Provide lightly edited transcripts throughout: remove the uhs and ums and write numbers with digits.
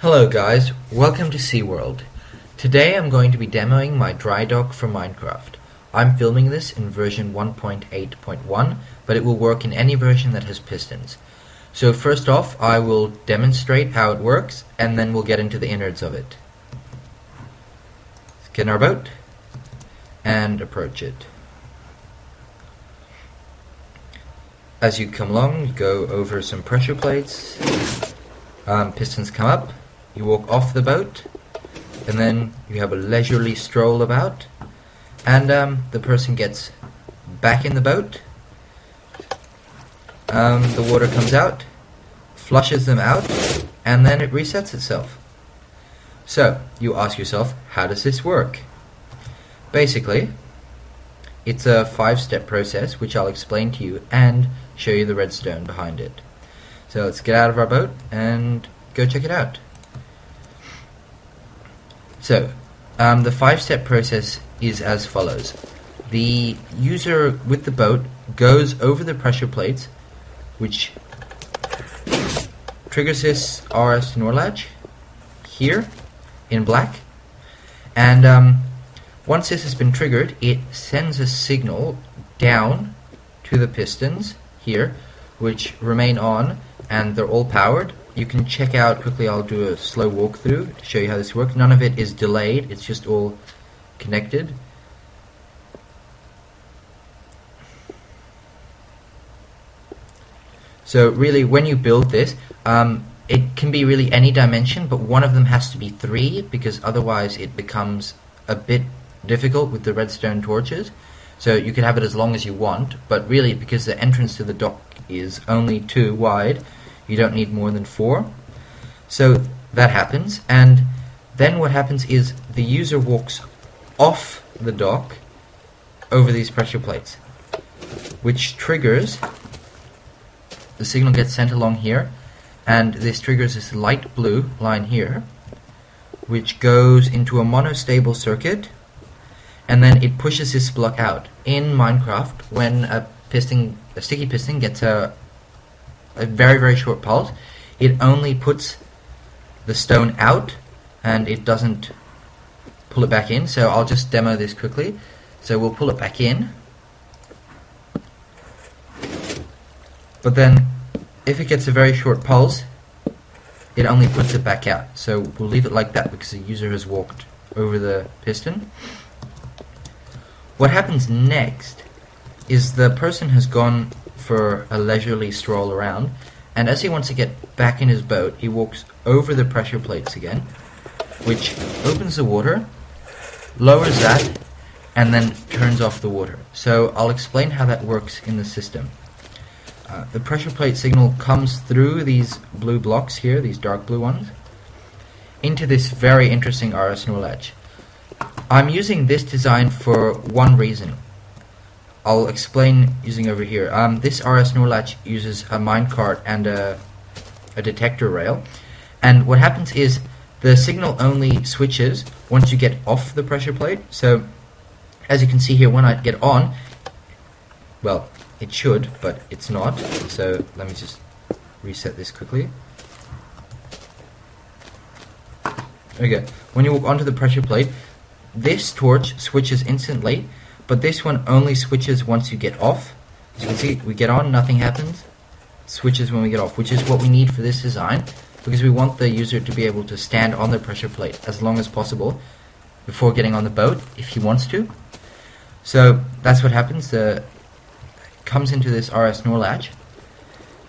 Hello guys, welcome to SeaWorld. Today I'm going to be demoing my dry dock for Minecraft. I'm filming this in version 1.8.1, but it will work in any version that has pistons. So first off, I will demonstrate how it works, and then we'll get into the innards of it. Let's get in our boat, and approach it. As you come along, you go over some pressure plates, pistons come up, you walk off the boat, and then you have a leisurely stroll about, and the person gets back in the boat, the water comes out, flushes them out, and then it resets itself. So, you ask yourself, how does this work? Basically, it's a 5-step process which I'll explain to you and show you the redstone behind it. So let's get out of our boat and go check it out. So, the 5-step process is as follows. The user with the boat goes over the pressure plates, which triggers this RS NOR latch here in black, and once this has been triggered, it sends a signal down to the pistons here, which remain on, and they're all powered. You can check out quickly, I'll do a slow walkthrough to show you how this works. None of it is delayed, it's just all connected. So really, when you build this, it can be really any dimension, but one of them has to be 3, because otherwise it becomes a bit difficult with the redstone torches. So you can have it as long as you want, but really, because the entrance to the dock is only 2 wide, you don't need more than 4. So that happens, and then what happens is the user walks off the dock over these pressure plates, which triggers, the signal gets sent along here, and this triggers this light blue line here, which goes into a monostable circuit, and then it pushes this block out. In Minecraft, when a sticky piston gets a very, very short pulse, it only puts the stone out, and it doesn't pull it back in. So I'll just demo this quickly. So we'll pull it back in, but then if it gets a very short pulse, it only puts it back out. So we'll leave it like that because the user has walked over the piston. What happens next is the person has gone for a leisurely stroll around, and as he wants to get back in his boat, he walks over the pressure plates again, which opens the water, lowers that, and then turns off the water. So I'll explain how that works in the system. The pressure plate signal comes through these blue blocks here, these dark blue ones, into this very interesting RS NOR latch. I'm using this design for one reason. I'll explain using over here. This RS NOR latch uses a minecart and a detector rail, and what happens is the signal only switches once you get off the pressure plate. So as you can see here, when I get on, well, it should, but it's not. So let me just reset this quickly. Okay, when you walk onto the pressure plate, this torch switches instantly, but this one only switches once you get off. As you can see, we get on, nothing happens. It switches when we get off, which is what we need for this design, because we want the user to be able to stand on the pressure plate as long as possible before getting on the boat, if he wants to. So that's what happens. It comes into this RS NOR latch,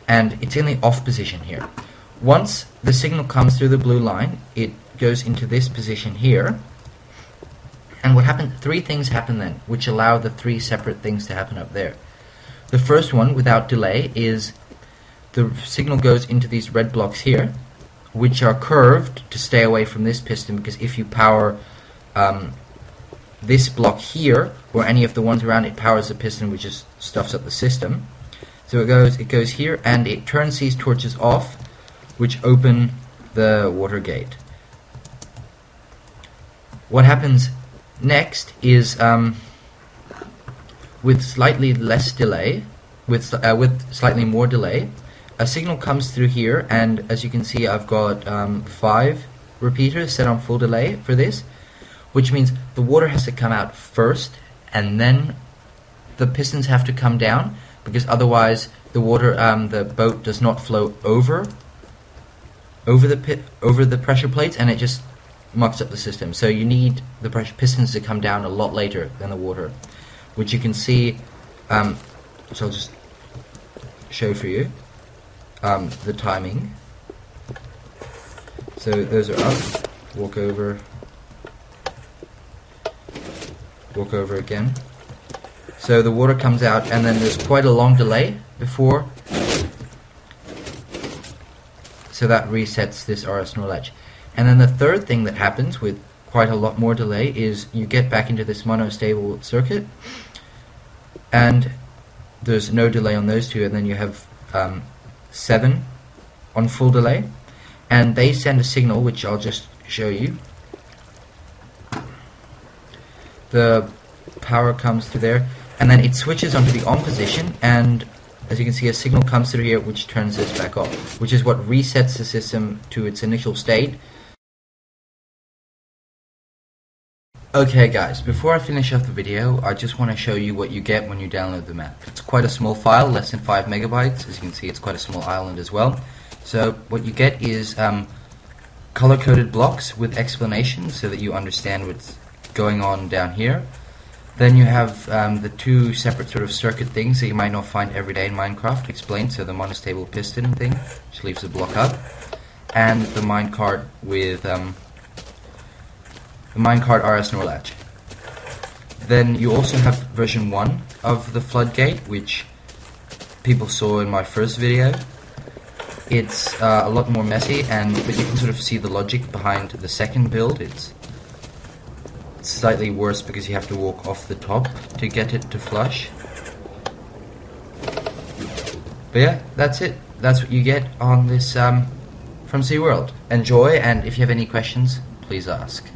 and it's in the off position here. Once the signal comes through the blue line, it goes into this position here. And what happens? 3 things happen then, which allow the 3 separate things to happen up there. The first one, without delay, is the signal goes into these red blocks here, which are curved to stay away from this piston, because if you power this block here, or any of the ones around it, powers the piston, which just stuffs up the system. So it goes here, and it turns these torches off, which open the water gate. What happens next is, with slightly less delay, with slightly more delay, a signal comes through here, and as you can see, I've got 5 repeaters set on full delay for this, which means the water has to come out first, and then the pistons have to come down, because otherwise the water, the boat does not flow over the pressure plates, and it just mucks up the system. So you need the pressure pistons to come down a lot later than the water, which you can see. So I'll just show for you the timing. So those are up. Walk over again. So the water comes out, and then there's quite a long delay before. So that resets this RS0 latch. And then the third thing that happens with quite a lot more delay is you get back into this monostable circuit, and there's no delay on those two, and then you have 7 on full delay, and they send a signal, which I'll just show you. The power comes through there, and then it switches onto the on position, and as you can see, a signal comes through here which turns this back off, which is what resets the system to its initial state. Okay guys, before I finish off the video, I just want to show you what you get when you download the map. It's quite a small file, less than 5 megabytes. As you can see, it's quite a small island as well. So what you get is color-coded blocks with explanations so that you understand what's going on down here. Then you have the 2 separate sort of circuit things that you might not find every day in Minecraft explained. So the monostable piston thing, which leaves the block up, and the minecart with the minecart RS0 latch. Then you also have version 1 of the floodgate, which people saw in my first video. It's a lot more messy, but you can sort of see the logic behind the second build. It's slightly worse because you have to walk off the top to get it to flush. But yeah, that's it. That's what you get on this from SeaWorld. Enjoy, and if you have any questions, please ask.